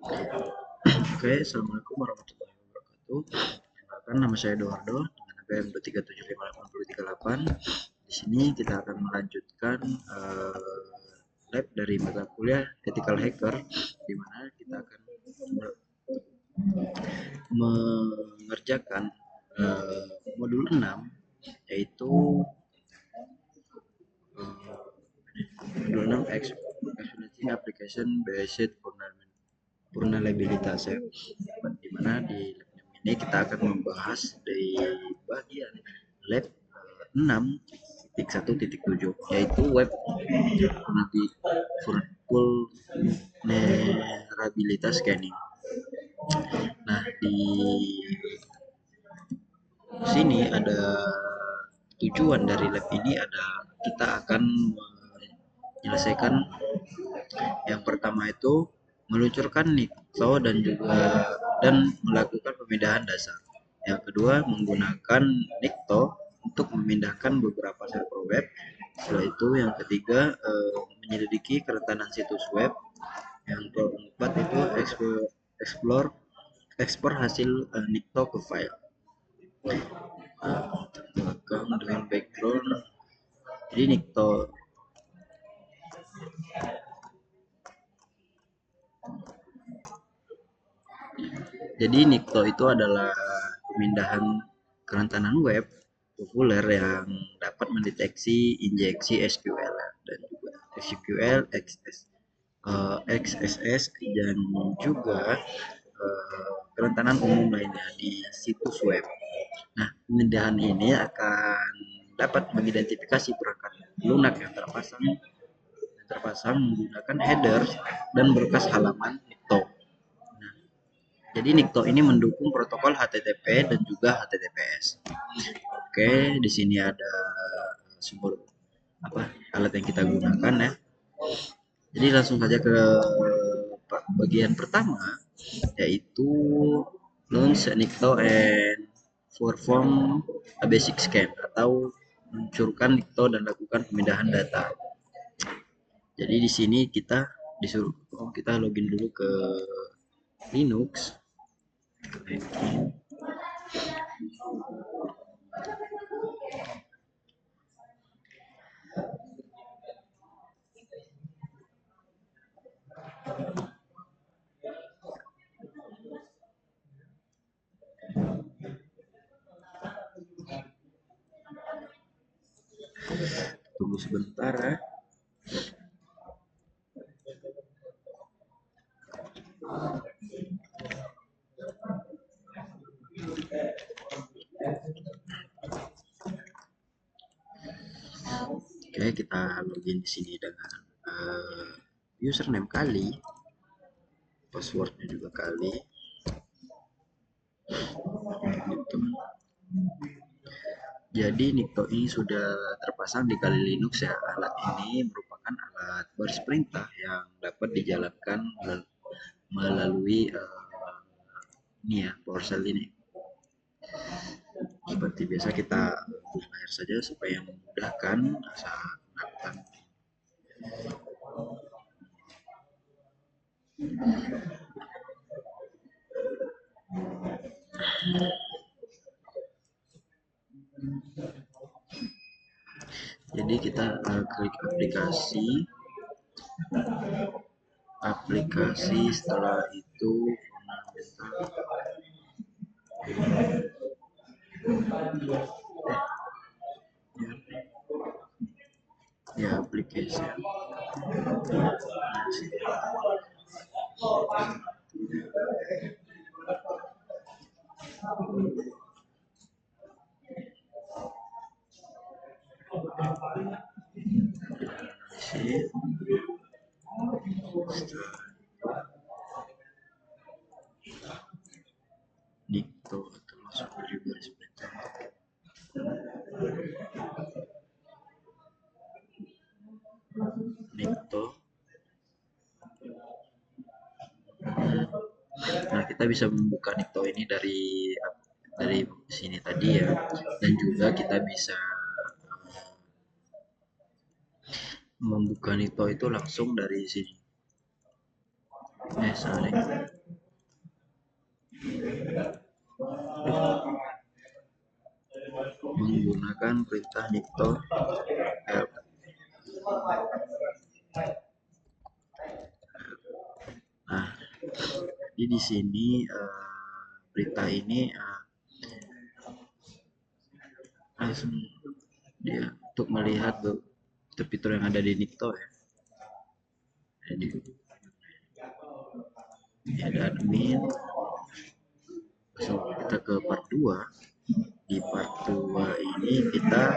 Oke, assalamualaikum warahmatullahi wabarakatuh. Perkenalkan, nama saya Eduardo dengan NPM 2375888. Di sini kita akan melanjutkan lab dari mata kuliah Ethical Hacker, di mana kita akan mengerjakan modul 6, yaitu modul 6 Exploiting Application Based Vulnerabilities ya. Di mana di lab ini kita akan membahas di bagian lab 6.1.7, yaitu web vulnerability scanning. Nah, di sini ada tujuan dari lab ini, ada kita akan menyelesaikan yang pertama itu meluncurkan Nikto dan melakukan pemindahan dasar. Yang kedua, menggunakan Nikto untuk memindahkan beberapa server web. Setelah itu yang ketiga, menyelidiki kerentanan situs web. Yang keempat itu ekspor hasil Nikto ke file. Belakang dengan background. Jadi Nikto itu adalah pemindahan kerentanan web populer yang dapat mendeteksi injeksi SQL dan juga SQL, XSS dan juga kerentanan umum lainnya di situs web. Nah, pemindahan ini akan dapat mengidentifikasi perangkat lunak yang terpasang menggunakan header dan berkas halaman Nikto. Jadi Nikto ini mendukung protokol HTTP dan juga HTTPS. Oke, di sini ada sumber alat yang kita gunakan ya. Jadi langsung saja ke bagian pertama, yaitu launch Nikto and perform a basic scan, atau meluncurkan Nikto dan lakukan pemindahan data. Jadi di sini kita disuruh kita login dulu ke Linux. Tunggu sebentar ya. Oke, kita login di sini dengan username kali, passwordnya juga kali. Gitu. Jadi Nikto ini sudah terpasang di Kali Linux ya. Alat ini merupakan alat baris perintah yang dapat dijalankan melalui ini ya, PowerShell ini. Seperti biasa kita buka layar saja supaya memudahkan saat melakukan. Jadi kita klik aplikasi, setelah itu ya aplikasi. Nikto termasuk dari baris perintah. Nikto. Nah, kita bisa membuka Nikto ini dari sini tadi ya, dan juga kita bisa membuka Nikto itu langsung dari sini. Sorry. menggunakan perintah nycto help. Nah, jadi di sini perintah ini langsung dia untuk melihat fitur yang ada di nycto ya. Jadi ini ada admin, langsung kita ke part 2. Di part 2 ini kita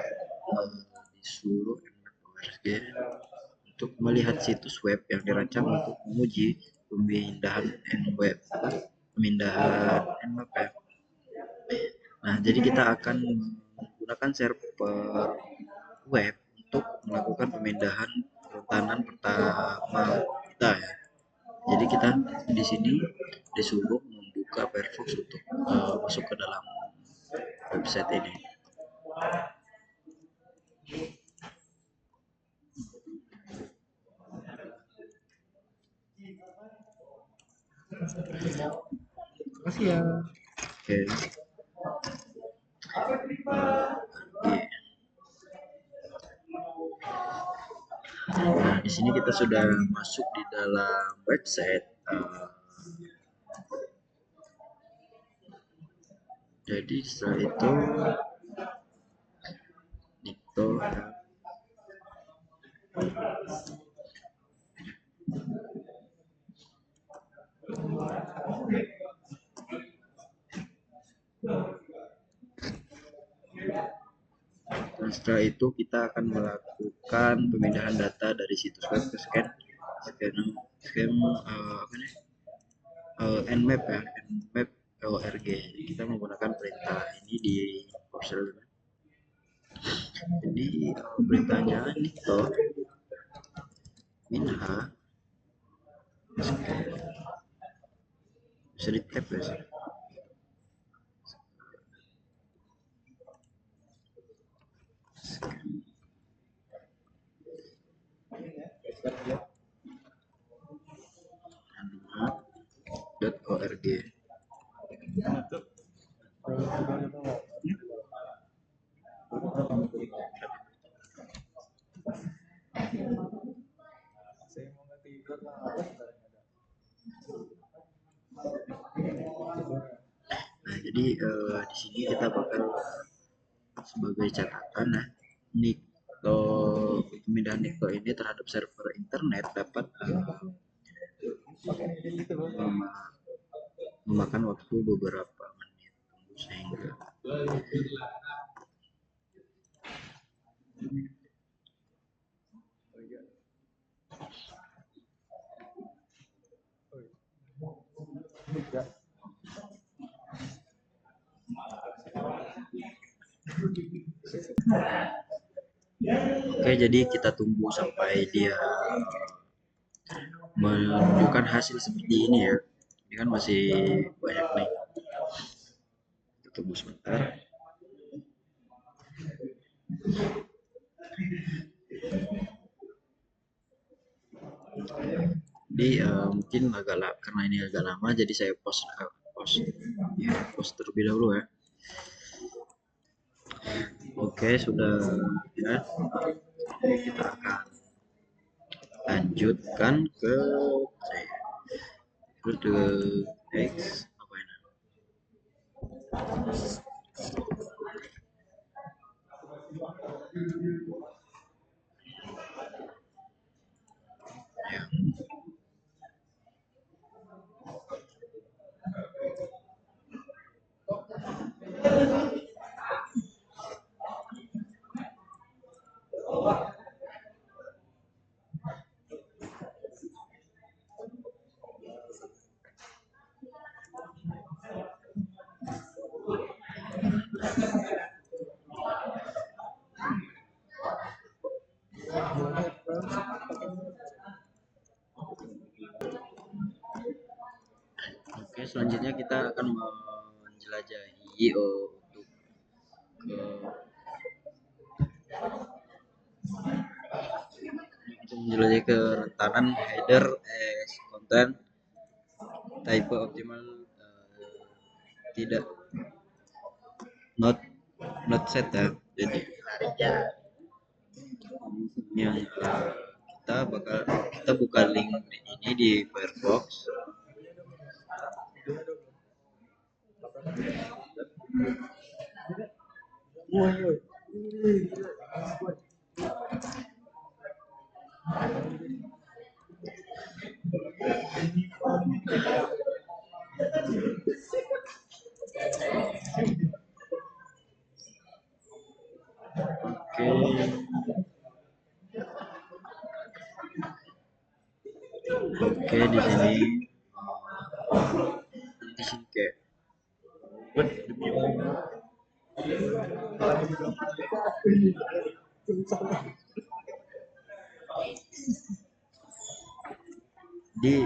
disuruh ORG untuk melihat situs web yang dirancang untuk menguji pemindahan nmap ya. Nah, jadi kita akan menggunakan server web untuk melakukan pemindahan kerentanan pertama kita ya. Jadi kita di sini disuruh membuka Firefox untuk masuk ke dalam website ini. Makasih ya. Oke. Nah, di sini kita sudah masuk di dalam website. Jadi setelah itu nycto dan setelah itu kita akan melakukan pemindahan data dari situs web ke nmap ya, nmap org. Kita menggunakan perintah ini di browser. Jadi perintahnya nycto minha bisa di tab ya sih. .org. Nah, jadi di sini kita bakal sebagai catatan ya, nycto pemindahan nycto ini terhadap server internet dapat memakan waktu beberapa menit sehingga Oke, jadi kita tunggu sampai dia menunjukkan hasil seperti ini ya. Ini kan masih banyak nih. Kita tunggu sebentar. Jadi mungkin karena ini agak lama, jadi saya post terlebih dahulu ya. Oke, sudah ya. Kita akan lanjutkan ke X apa ini? Ya. Oke, selanjutnya kita akan menjelajahi untuk menjelajahi kerentanan header as content type optimal tidak not not set ya. Jadi yang kita buka link ini di Firefox. Oke, di sini kayak di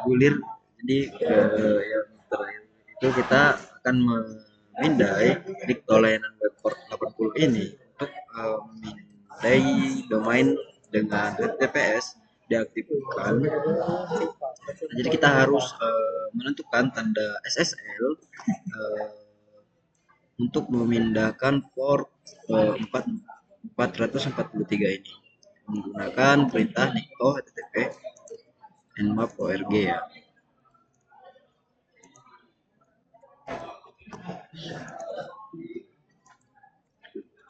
gulir. Jadi yang terakhir itu kita akan memindai dikto layanan web port 80 ini untuk memindai domain dengan HTTPS diaktifkan. Jadi kita harus menentukan tanda SSL untuk memindahkan port 443 ini menggunakan perintah nicto http nmap org ya.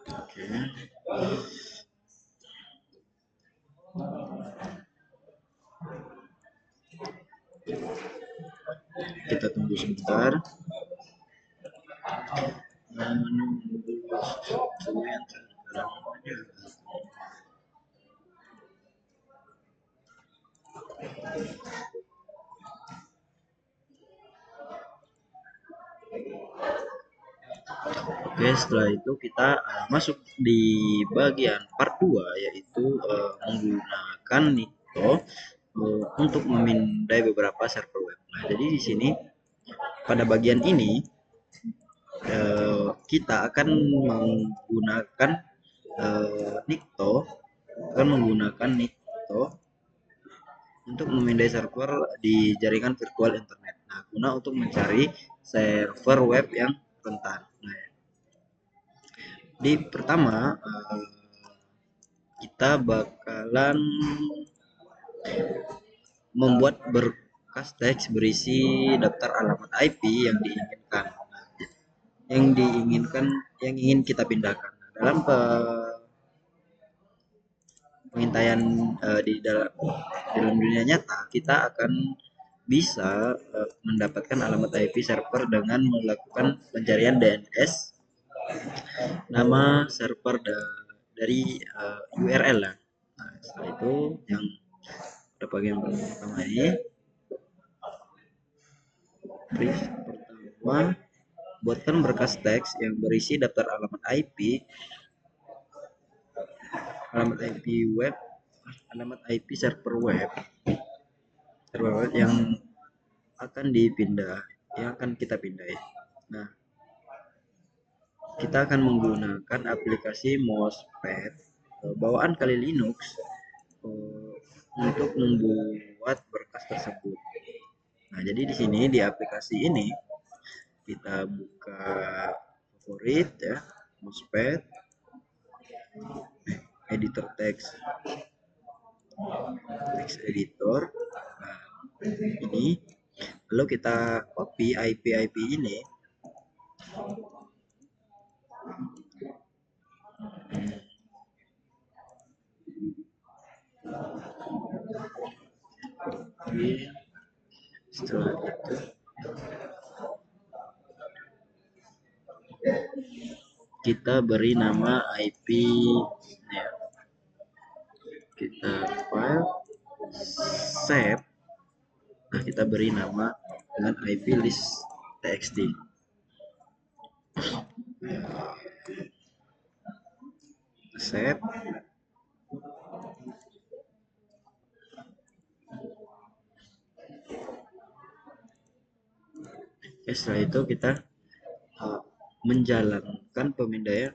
Oke. Kita tunggu sebentar. Oke, setelah itu kita masuk di bagian part 2, yaitu menggunakan nicto untuk memindai beberapa server web. Nah, jadi di sini pada bagian ini kita akan menggunakan nicto untuk memindai server di jaringan virtual internet. Nah, guna untuk mencari server web yang rentan. Nah, di pertama kita bakalan membuat berkas teks berisi daftar alamat IP yang ingin kita pindahkan. Nah, dalam pengintaian di dalam dunia nyata, kita akan bisa mendapatkan alamat IP server dengan melakukan pencarian DNS nama server dari URL lah. Nah, setelah itu yang pada bagian pertama ini, pertama buatkan berkas teks yang berisi daftar alamat IP server web yang akan kita pindai. Nah, kita akan menggunakan aplikasi Mousepad bawaan Kali Linux untuk membuat berkas tersebut. Nah, jadi di sini di aplikasi ini kita buka favorit ya, Mousepad, editor text editor. Nah, ini lalu kita copy IP ini. Setelah itu kita beri nama IP ya. Kita file save. Nah, kita beri nama dengan IP list txt. Save. Oke, setelah itu kita menjalankan pemindaian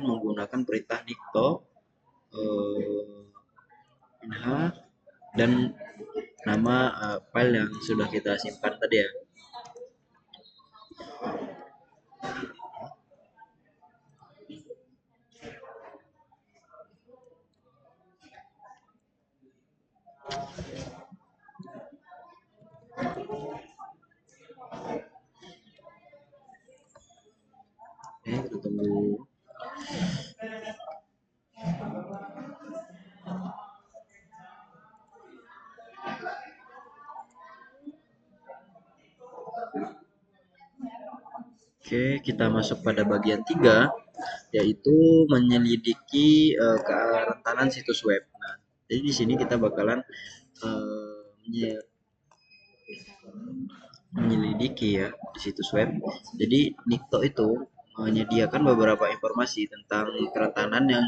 menggunakan perintah nicto dan nama file yang sudah kita simpan tadi ya. Kita tunggu. Oke, kita masuk pada bagian 3, yaitu menyelidiki kerentanan situs web. Nah, jadi di sini kita bakalan menyelidiki ya di situs web. Jadi Nikto itu menyediakan beberapa informasi tentang kerentanan yang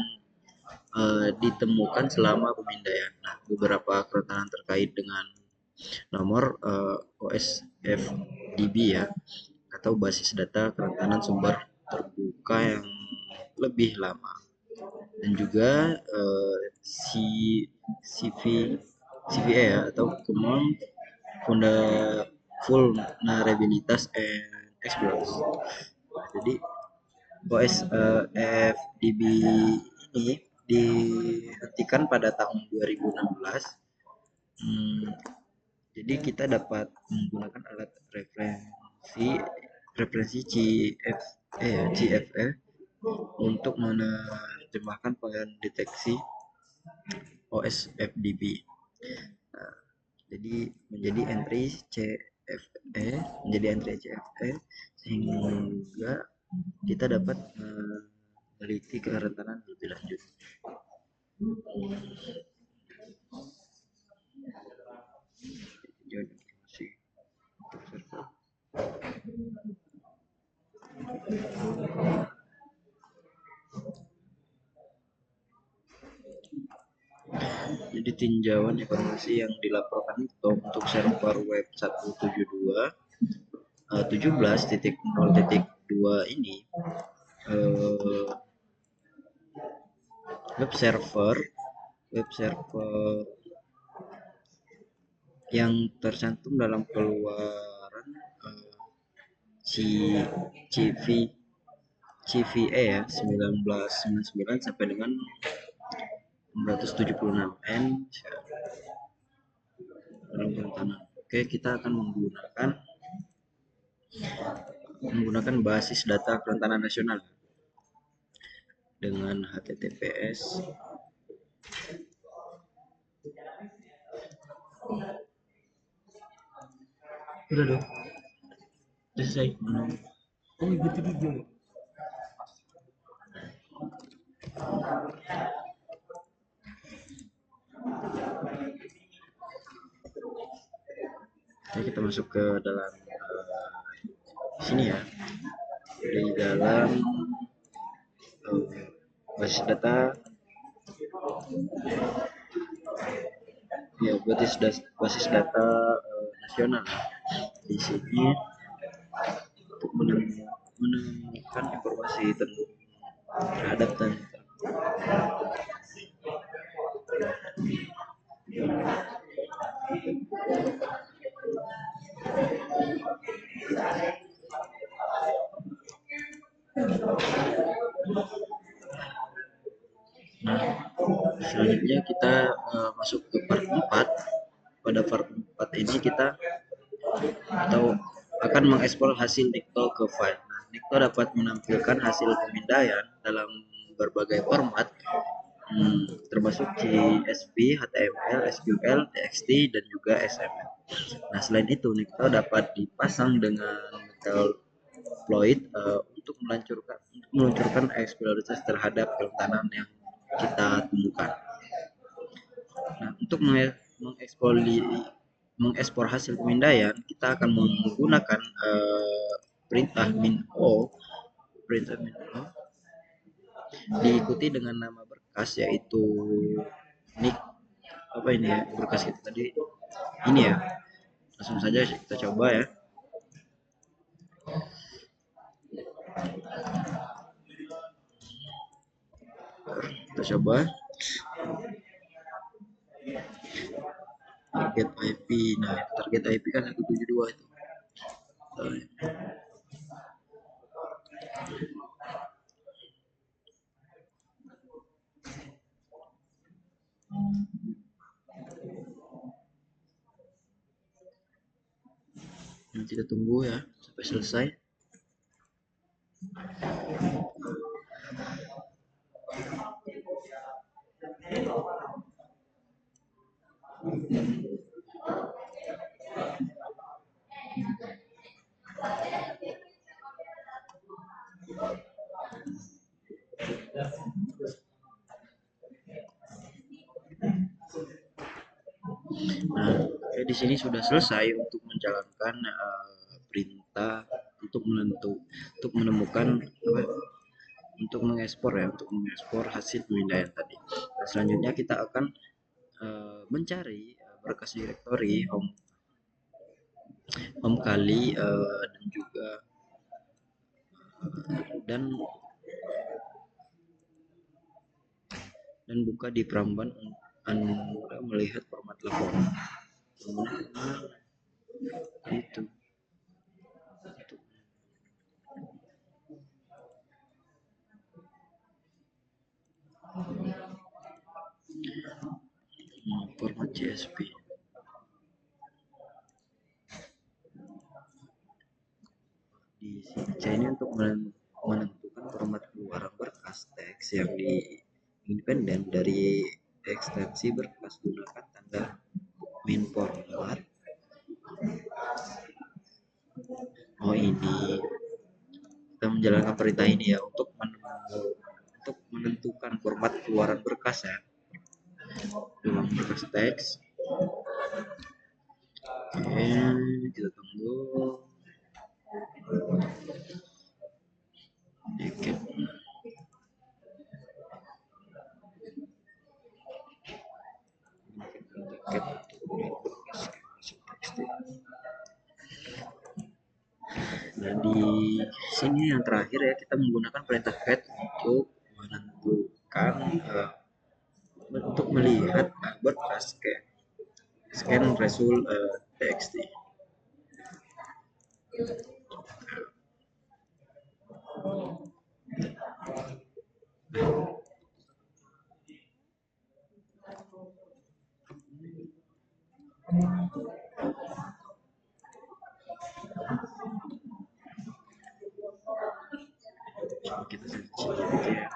ditemukan selama pemindaian. Nah, beberapa kerentanan terkait dengan nomor OSFDB ya, atau basis data kerentanan sumber terbuka yang lebih lama, dan juga CVE ya, atau Common Vulnerabilities and Exploits. Jadi OSFDB ini dihentikan pada tahun 2016. Jadi kita dapat menggunakan alat referensi CFE untuk menerjemahkan pendeteksi OSFDB. Nah, jadi menjadi entry CFE sehingga kita dapat meneliti kerentanan lebih lanjut. Jadi tinjauan informasi yang dilaporkan itu untuk server web 172.17.0.2 ini, web server yang tercantum dalam keluaran CVE ya 1999 sampai dengan 676N dalam kerentanan. Oke, kita akan menggunakan basis data kerentanan nasional dengan HTTPS udah dong, selesai. Oh gitu video. Oke, kita masuk ke dalam sini ya, di dalam basis data ya, basis data nasional. Di sini untuk menemukan informasi terhadap dan nah, selanjutnya kita masuk ke part 4. Pada part 4 ini kita akan mengekspor hasil Nikto ke file. Nah, Nikto dapat menampilkan hasil pemindaian dalam berbagai format, termasuk CSV, HTML, SQL, TXT, dan juga XML. Nah, selain itu Nikto dapat dipasang dengan Metasploit untuk meluncurkan eksploitasi terhadap kerentanan yang kita temukan. Nah, untuk mengekspor hasil pemindaian, kita akan menggunakan perintah min-o diikuti dengan nama berkas, yaitu nik apa ini ya, berkas kita tadi ini ya. Langsung saja kita coba ya. Kita coba. target IP. Nah, target IP kan 172 itu. Nah, kita tunggu ya sampai selesai. Nah, di sini sudah selesai untuk menjalankan perintah untuk menemukan apa, untuk mengekspor ya, untuk mengekspor hasil pemindaian tadi. Nah, selanjutnya kita akan mencari berkas direktori home kali dan juga dan buka di Pramban melihat format laporan. Itu. Format CSV. Di sini ini untuk menentukan format keluaran berkas teks yang independen dari ekstensi berkas, gunakan tanda main format. Oh, ini kita menjalankan perintah ini ya untuk menentukan format keluaran berkas ya, dalam berkas teks. Oke, kita tunggu. Oke. Nah, di sini yang terakhir ya, kita menggunakan perintah get untuk menentukan untuk melihat berkas scan result txt. Kita sedikit ya.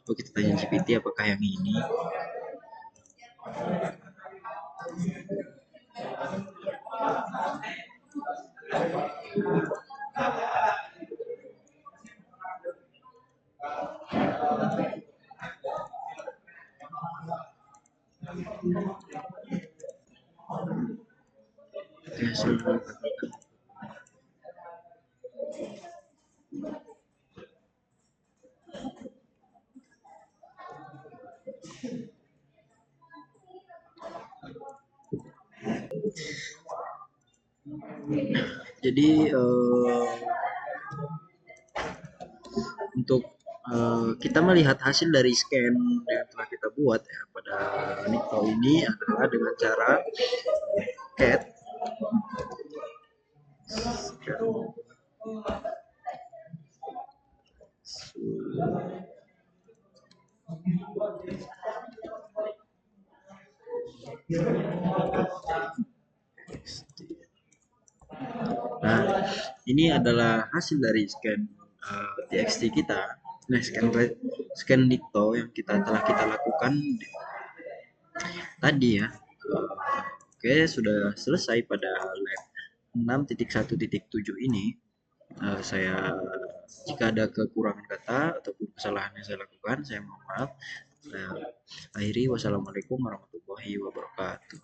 Coba kita tanya GPT apakah yang ini. Jadi untuk kita melihat hasil dari scan yang telah kita buat ya pada Nikto ini adalah dengan cara cat Nah, ini adalah hasil dari scan txt kita. Nah, scan Nikto yang telah kita lakukan tadi ya. Oke, sudah selesai pada lab 6.1.7 ini. Saya Jika ada kekurangan kata ataupun kesalahan yang saya lakukan, saya mohon maaf. Saya akhiri, wassalamualaikum warahmatullahi wabarakatuh.